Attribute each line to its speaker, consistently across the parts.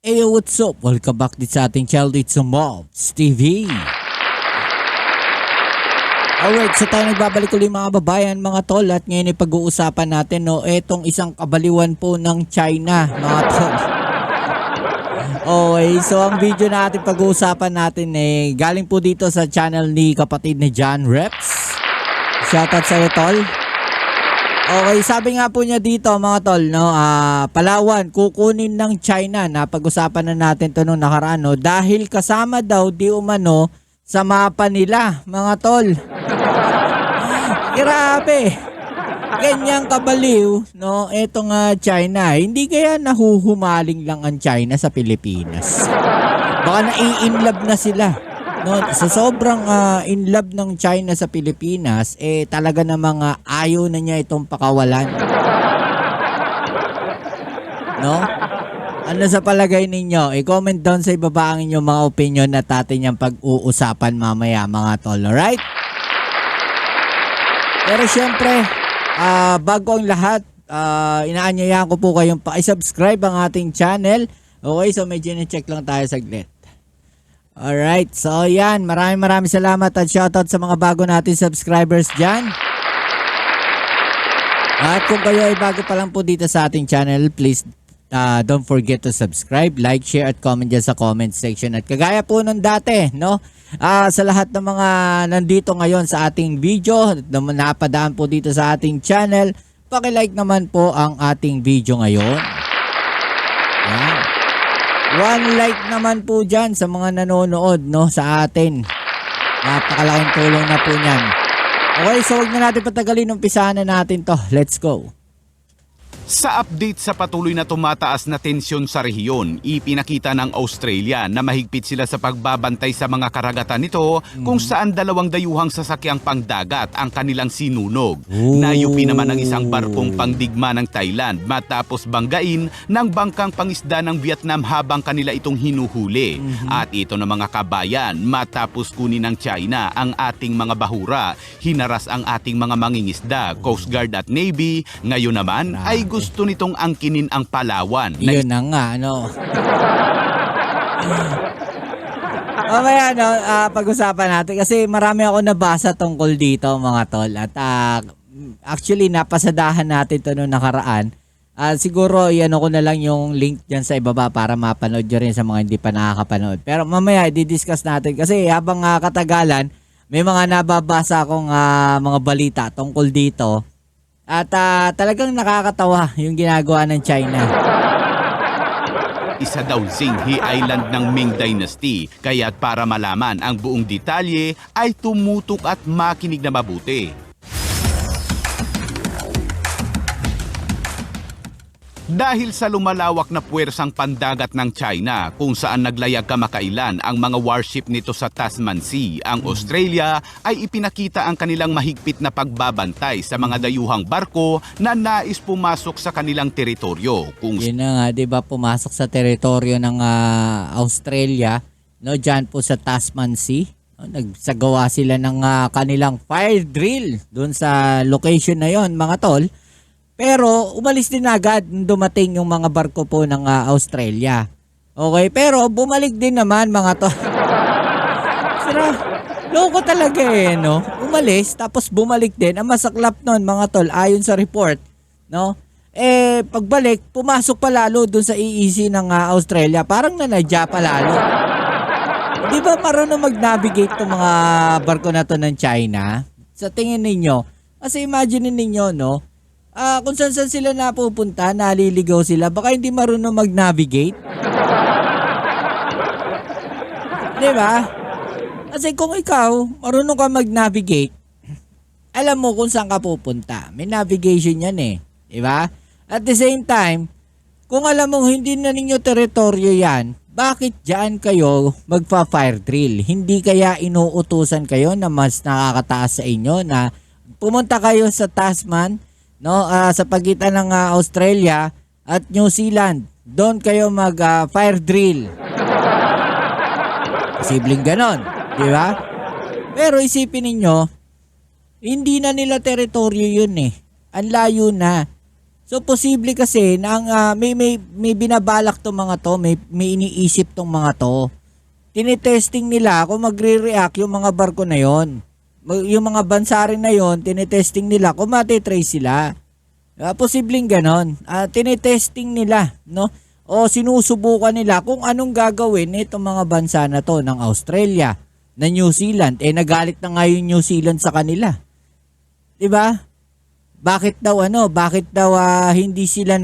Speaker 1: Hey, what's up? Welcome back din sa ating channel dito sa Mobs TV. Alright, so tayo nagbabalik ulit mga babayan, mga tol. At ngayon ay pag-uusapan natin, no, etong isang kabaliwan po ng China, mga tol. Okay, so ang video na ating pag-uusapan natin galing po dito sa channel ni kapatid ni John Reps. Shoutout sa iyo, tol. Okay, sabi nga po niya dito mga tol, no, Palawan, kukunin ng China. Napag-usapan na natin to nung nakaraan, no, dahil kasama daw di umano sa mapa nila, mga tol. Grabe. Ganyang kabaliw, no, etong China. Hindi kaya nahuhumaling lang ang China sa Pilipinas. Baka nai-inlove na sila. No, sa sobrang in love ng China sa Pilipinas, talaga namang ayaw na niya itong pakawalan. No? Ano sa palagay ninyo? I-comment down sa ibaba ang inyong mga opinion at atin yung pag-uusapan mamaya, mga tol. Alright? Pero syempre, bago ang lahat, inaanyayahan ko po kayong pa-subscribe ang ating channel. Okay, so medyo na-check lang tayo saglit. Alright, so yan, maraming salamat at shoutout sa mga bago natin subscribers dyan. At kung kayo ay bago pa lang po dito sa ating channel, please don't forget to subscribe, like, share at comment dyan sa comment section. At kagaya po nung dati, no, sa lahat ng mga nandito ngayon sa ating video, na napadaan po dito sa ating channel, paki-like naman po ang ating video ngayon. Yan. 1 like naman po dyan sa mga nanonood, no, sa atin. Napakalaking tulong na po niyan. Okay, so huwag na natin patagalin, umpisahan na natin to. Let's go.
Speaker 2: Sa update sa patuloy na tumataas na tensyon sa rehiyon, ipinakita ng Australia na mahigpit sila sa pagbabantay sa mga karagatan nito kung saan 2 dayuhang sasakyang pangdagat ang kanilang sinunog. Nayupi naman ang isang barkong pangdigma ng Thailand matapos banggain ng bangkang pangisda ng Vietnam habang kanila itong hinuhuli. At ito na mga kabayan, matapos kunin ng China ang ating mga bahura, hinaras ang ating mga mangingisda, Coast Guard at Navy. Ngayon naman ay gusto nitong angkinin ang Palawan.
Speaker 1: Yun na nga, ano. Mamaya, no, pag-usapan natin kasi marami ako nabasa tungkol dito, mga tol. At actually, napasadahan natin ito noong nakaraan. Siguro, iano ko na lang yung link dyan sa ibaba para mapanood nyo rin sa mga hindi pa nakakapanood. Pero mamaya, i-discuss natin kasi habang katagalan, may mga nababasa akong mga balita tungkol dito. At talagang nakakatawa yung ginagawa ng China.
Speaker 2: Isa daw Zinghe Island ng Ming Dynasty, kaya't para malaman ang buong detalye ay tumutok at makinig na mabuti. Dahil sa lumalawak na puwersang pandagat ng China kung saan naglayag kamakailan ang mga warship nito sa Tasman Sea, ang Australia ay ipinakita ang kanilang mahigpit na pagbabantay sa mga dayuhang barko na nais pumasok sa kanilang teritoryo.
Speaker 1: Yun na nga, di ba, pumasok sa teritoryo ng Australia, no, dyan po sa Tasman Sea. No, nagsagawa sila ng kanilang fire drill doon sa location na yon, mga tol. Pero umalis din agad nung dumating yung mga barko po ng Australia. Okay, pero bumalik din naman, mga to. Sira, loko talaga no? Umalis, tapos bumalik din. Ang masaklap nun, mga tol, ayon sa report, no? Pagbalik, pumasok pa lalo dun sa EEZ ng Australia. Parang nanadya pa lalo. Di ba marunong mag-navigate itong mga barko na to ng China? Sa tingin ninyo, kasi imagine ninyo, no? Kung saan sila napupunta, naliligaw sila, baka hindi marunong mag-navigate. Diba? Kasi kung ikaw, marunong ka mag-navigate, alam mo kung saan ka pupunta. May navigation yan Diba? At the same time, kung alam mo hindi na ninyo teritoryo yan, bakit dyan kayo magpa-fire drill? Hindi kaya inuutusan kayo na mas nakakataas sa inyo na pumunta kayo sa Tasman, no, sa pagitan ng Australia at New Zealand, doon kayo mag-fire drill. Posibleng ganon, di ba? Pero isipin ninyo, hindi na nila teritoryo yun Ang layo na. So posible kasi na may binabalak tong mga to, may iniisip tong mga to. Tinetesting nila kung magre-react yung mga barko na yon. Yung mga bansa rin na yon, tinetesting nila kung matitrace sila. Posibleng ganon. Tinetesting nila, no? O sinusubukan nila kung anong gagawin itong mga bansa na to ng Australia, na New Zealand. Nagalit na nga yung New Zealand sa kanila. 'Di ba? Bakit daw hindi sila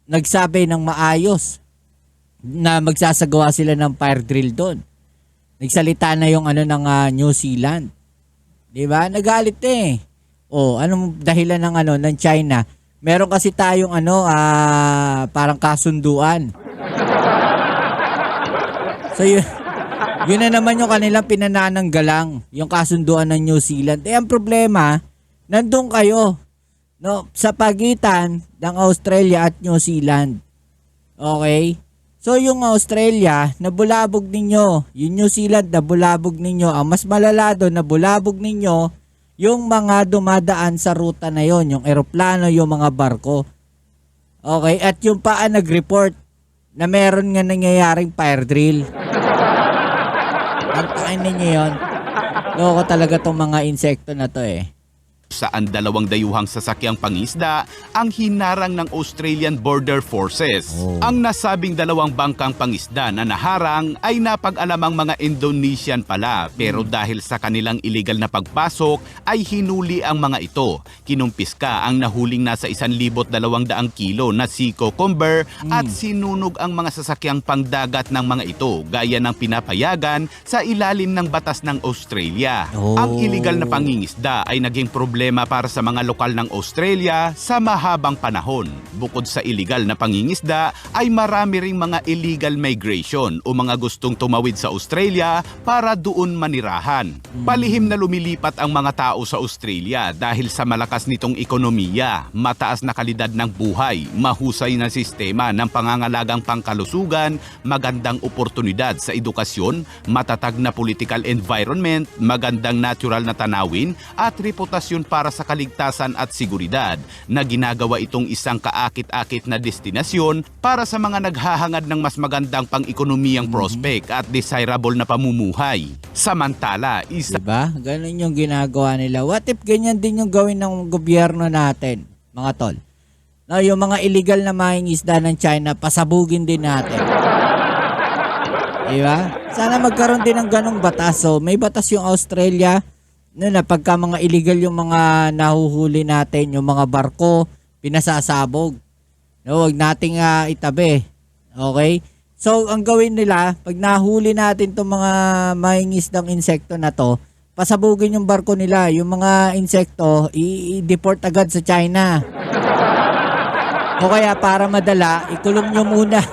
Speaker 1: nagsabi ng maayos na magsasagawa sila ng fire drill doon? Nagsalita na yung ng New Zealand. 'Di ba? Nagalit anong dahilan ng China? Meron kasi tayong parang kasunduan. So yun na naman yung kanilang pinanananggalang, yung kasunduan ng New Zealand. Ang problema, nandun kayo, no, sa pagitan ng Australia at New Zealand. Okay? So yung Australia, nabulabog ninyo. Yung New Zealand, nabulabog ninyo. Ang mas malala doon, nabulabog ninyo yung mga dumadaan sa ruta na yon, yung eroplano, yung mga barko. Okay? At yung nag-report na meron nga nangyayaring fire drill. Antakin ninyo yun. Loko talaga tong mga insekto na to
Speaker 2: Saan 2 dayuhang sasakyang pangisda ang hinarang ng Australian Border Forces. Ang nasabing 2 bangkang pangisda na naharang ay napag-alamang mga Indonesian pala, pero dahil sa kanilang illegal na pagpasok ay hinuli ang mga ito. Kinumpiska ang nahuling nasa 1,200 kilo na sea cucumber at sinunog ang mga sasakyang pangdagat ng mga ito gaya ng pinapayagan sa ilalim ng batas ng Australia. Ang illegal na pangingisda ay naging problema para sa mga lokal ng Australia sa mahabang panahon. Bukod sa illegal na pangingisda, ay marami ring mga illegal migration o mga gustong tumawid sa Australia para doon manirahan. Palihim na lumilipat ang mga tao sa Australia dahil sa malakas nitong ekonomiya, mataas na kalidad ng buhay, mahusay na sistema ng pangangalagang pangkalusugan, magandang oportunidad sa edukasyon, matatag na political environment, magandang natural na tanawin at reputasyon para sa kaligtasan at seguridad na ginagawa itong isang kaakit-akit na destinasyon para sa mga naghahangad ng mas magandang pang-ekonomiyang prospect at desirable na pamumuhay. Samantala,
Speaker 1: diba? Ganun yung ginagawa nila. What if ganyan din yung gawin ng gobyerno natin, mga tol? No, yung mga illegal na mangingisda ng China, pasabugin din natin. Diba? Sana magkaroon din ng ganung batas. So, may batas yung Australia na pagka mga illegal yung mga nahuhuli natin, yung mga barko, pinasasabog. No, wag nating itabi. Okay? So, ang gawin nila, pag nahuli natin itong mga mangingisdang insekto na to, pasabugin yung barko nila. Yung mga insekto, i-deport agad sa China. O kaya para madala, ikulong nyo muna.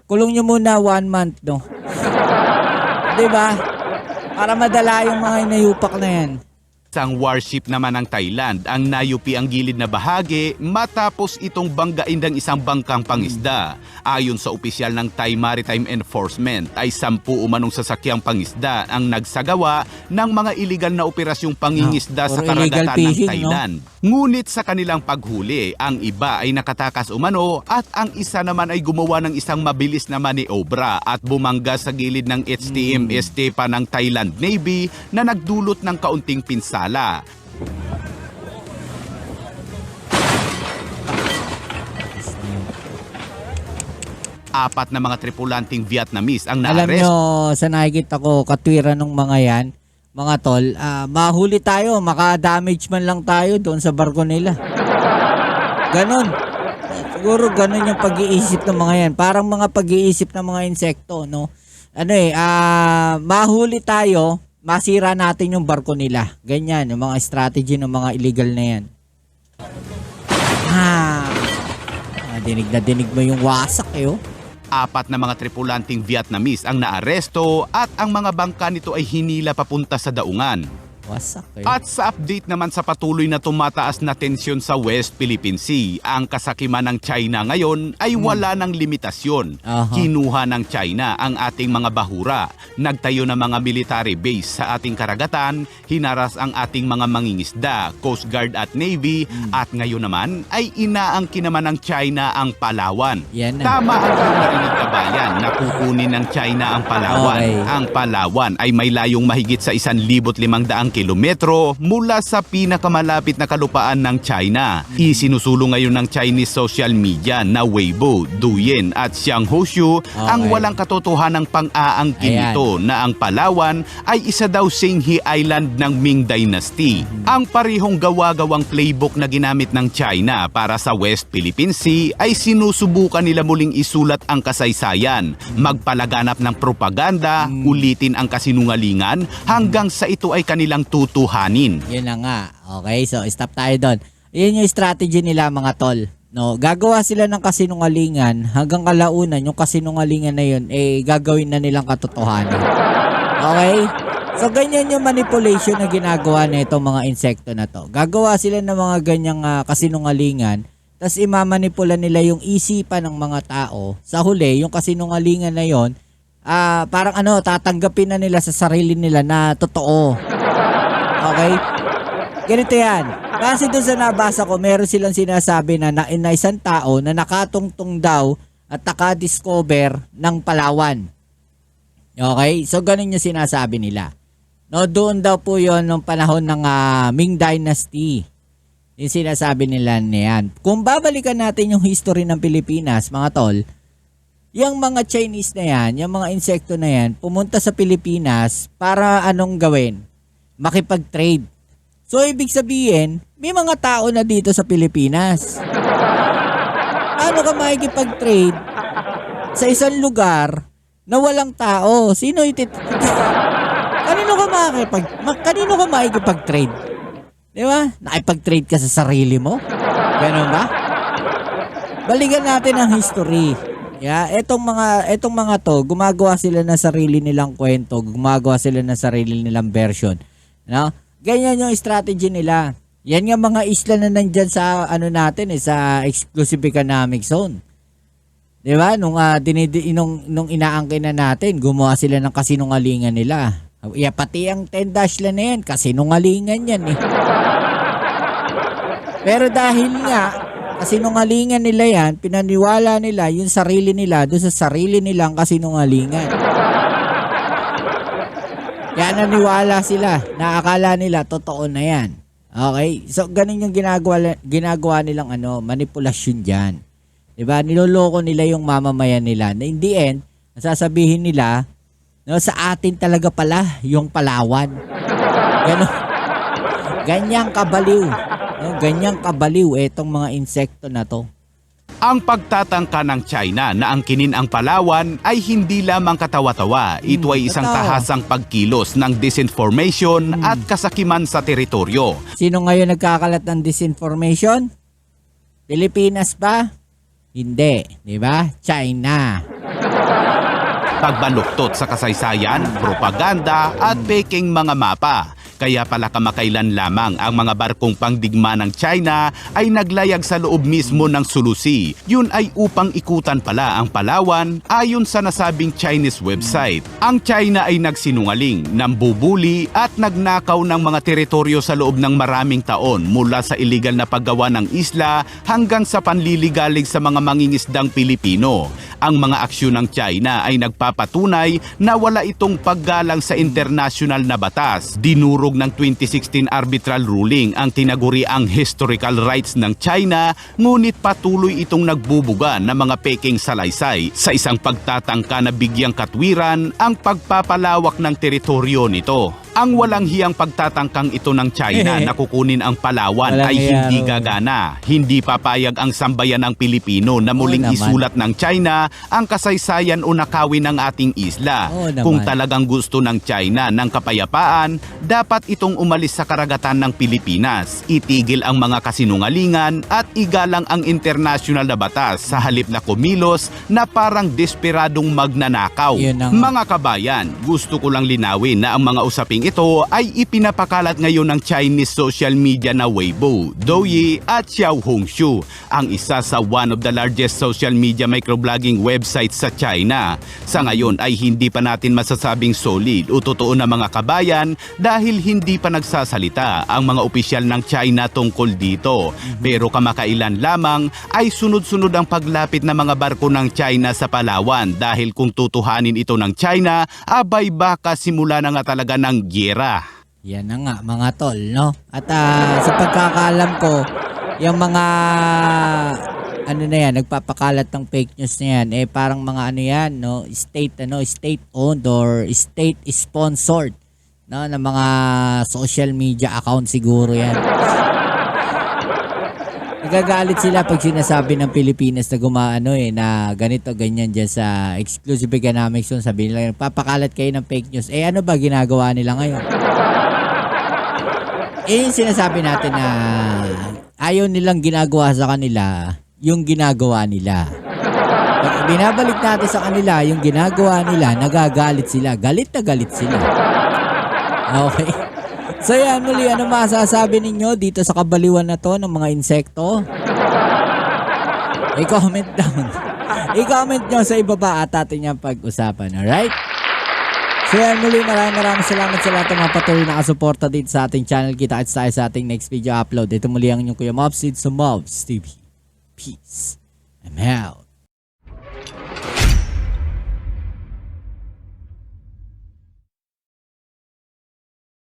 Speaker 1: Kulong nyo muna 1 month, no? Diba? Para madala yung mga inayupak na yan.
Speaker 2: Isang warship naman ng Thailand ang nayupi ang gilid na bahagi matapos itong banggain ng isang bangkang pangisda. Ayon sa opisyal ng Thai Maritime Enforcement ay 10 umanong sasakyang pangisda ang nagsagawa ng mga iligal na operasyong pangingisda sa karagatan ng Thailand. No? Ngunit sa kanilang paghuli, ang iba ay nakatakas umano at ang isa naman ay gumawa ng isang mabilis na maniobra at bumangga sa gilid ng HTMS Tepa ng Thailand Navy na nagdulot ng kaunting pinsala. 4 na mga tripulanting Vietnamese ang
Speaker 1: Alam
Speaker 2: na-arrest.
Speaker 1: nyo, sa nakikita ko, katwiran ng mga yan, mga tol, mahuli tayo, maka-damage man lang tayo doon sa barko nila. Ganon. Siguro ganon yung pag-iisip ng mga yan. Parang mga pag-iisip ng mga insekto, no? Mahuli tayo, masira natin yung barko nila. Ganyan, yung mga strategy ng mga illegal na yan. Dinig mo yung wasak oh.
Speaker 2: 4 na mga tripulanting Vietnamese ang naaresto at ang mga bangka nito ay hinila papunta sa daungan.
Speaker 1: Wasak eh.
Speaker 2: At sa update naman sa patuloy na tumataas na tensyon sa West Philippine Sea, ang kasakiman ng China ngayon ay wala ng limitasyon.
Speaker 1: Aha.
Speaker 2: Kinuha ng China ang ating mga bahura, nagtayo ng mga military base sa ating karagatan, hinaras ang ating mga mangingisda, Coast Guard at Navy, at ngayon naman ay inaangkin naman ng China ang Palawan.
Speaker 1: Yan na.
Speaker 2: Tama ang iyong narinig, kabayan, na kukunin ng China ang Palawan.
Speaker 1: Okay.
Speaker 2: Ang Palawan ay may layong mahigit sa 1,500 kilometro mula sa pinakamalapit na kalupaan ng China. Isinusulong ngayon ng Chinese social media na Weibo, Douyin at Xianghoshu ang walang katotohanang pang-aangkin
Speaker 1: Ayan.
Speaker 2: nito na ang Palawan ay isa daw Singhi Island ng Ming Dynasty. Ang parehong gawa-gawang playbook na ginamit ng China para sa West Philippine Sea ay sinusubukan nila muling isulat ang kasaysayan, magpalaganap ng propaganda, ulitin ang kasinungalingan hanggang sa ito ay kanilang tutuhanin.
Speaker 1: Yun na nga. Okay, so stop tayo doon. Yun yung strategy nila mga tol. No, gagawa sila ng kasinungalingan hanggang kalaunan yung kasinungalingan na yun gagawin na nilang katotohanan. Okay? So ganyan yung manipulation na ginagawa na itong mga insekto na to. Gagawa sila ng mga ganyang kasinungalingan, tapos imamanipula nila yung isipan ng mga tao. Sa huli, yung kasinungalingan na yon, parang tatanggapin na nila sa sarili nila na totoo. Okay? Ganito yan. Kasi doon sa nabasa ko, meron silang sinasabi na isang tao na nakatungtong daw at nakadiscover ng Palawan. Okay? So, ganun yung sinasabi nila. No, doon daw po yon nung panahon ng Ming Dynasty. Yung sinasabi nila niyan. Kung babalikan natin yung history ng Pilipinas, mga tol, yung mga Chinese na yan, yung mga insekto na yan, pumunta sa Pilipinas para anong gawin? Makipag-trade. So, ibig sabihin, may mga tao na dito sa Pilipinas. Paano ka makikipag-trade sa isang lugar na walang tao? Sino Kanino ka makikipag-trade? Di ba? Nakipag-trade ka sa sarili mo? Ganun ba? Balikan natin ang history. Yeah, etong mga to, gumagawa sila ng sarili nilang kwento, gumagawa sila ng sarili nilang version. No? Ganyan yung strategy nila. Yan nga mga isla na nandyan sa sa exclusive economic zone. 'Di ba? Nung inaangkin na natin, gumawa sila ng kasinungalingan nila. Pati ang 10-dash na yan, kasinungalingan yan eh. Pero dahil nga kasinungalingan nila yan, pinaniwala nila yung sarili nila doon sa sarili nilang kasinungalingan. Kaya naniwala sila, naakala nila totoo na yan. Okay? So ganun yung ginagawa nilang manipulasyon diyan. 'Di ba? Niloloko nila yung mamamayan nila. Na in the end, sasabihin nila, no, sa atin talaga pala yung Palawan. Ganun. Ganyang kabaliw. No, ganyang kabaliw etong mga insekto na to.
Speaker 2: Ang pagtatangka ng China na angkinin ang Palawan ay hindi lamang katawa-tawa. Ito ay isang tahasang pagkilos ng disinformation at kasakiman sa teritoryo.
Speaker 1: Sino ngayon nagkakalat ng disinformation? Pilipinas ba? Hindi, di ba? China.
Speaker 2: Pagbaluktot sa kasaysayan, propaganda at peking mga mapa. Kaya pala kamakailan lamang ang mga barkong pangdigma ng China ay naglayag sa loob mismo ng Sulusi. Yun ay upang ikutan pala ang Palawan ayon sa nasabing Chinese website. Ang China ay nagsinungaling, nambubuli at nagnakaw ng mga teritoryo sa loob ng maraming taon mula sa illegal na paggawa ng isla hanggang sa panliligalig sa mga mangingisdang Pilipino. Ang mga aksyon ng China ay nagpapatunay na wala itong paggalang sa international na batas. Dinurog ng 2016 arbitral ruling ang tinaguriang historical rights ng China, ngunit patuloy itong nagbubuga ng mga peking salaysay sa isang pagtatangka na bigyang katwiran ang pagpapalawak ng teritoryo nito. Ang walang hiyang pagtatangkang ito ng China na kukunin ang Palawan ay hindi gagana. Hindi papayag ang sambayan ng Pilipino na muling isulat ng China ang kasaysayan o nakawin ng ating isla. Kung talagang gusto ng China ng kapayapaan, dapat itong umalis sa karagatan ng Pilipinas, itigil ang mga kasinungalingan at igalang ang international na batas sa halip na kumilos na parang desperadong magnanakaw. Mga kabayan, gusto ko lang linawin na ang mga usaping ito ay ipinapakalat ngayon ng Chinese social media na Weibo, Douyi at Xiaohongshu, ang isa sa one of the largest social media microblogging websites sa China. Sa ngayon ay hindi pa natin masasabing solid o totoo na mga kabayan dahil hindi pa nagsasalita ang mga opisyal ng China tungkol dito. Pero kamakailan lamang ay sunod-sunod ang paglapit ng mga barko ng China sa Palawan dahil kung tutuhanin ito ng China, abay baka simula na nga talaga ng gyera.
Speaker 1: Yan na nga mga tol, no? At sa pagkakaalam ko, yung mga nagpapakalat ng fake news na yan, parang mga state owned or state sponsored, no, ng mga social media account siguro yan. Nagagalit sila pag sinasabi ng Pilipinas na na ganito ganyan diyan sa exclusive economics zone, sabi nila papakalat kayo ng fake news. Ano ba ginagawa nila ngayon? Yung sinasabi natin na ayaw nilang ginagawa sa kanila yung ginagawa nila. Pag binabalik natin sa kanila yung ginagawa nila, nagagalit sila. Galit na galit sila. Okay. So yan, muli, ano masasabi ninyo dito sa kabaliwan na to ng mga insekto? I-comment down. I-comment nyo sa ibaba at atin yung pag-usapan. Alright? So yan, muli, maraming salamat sa lahat ng mga patuloy na kasuporta dito sa ating channel. Kita-kits tayo sa ating next video upload. Ito muli ang inyong Kuya Mobs, sa Mobs TV. Peace. I'm out.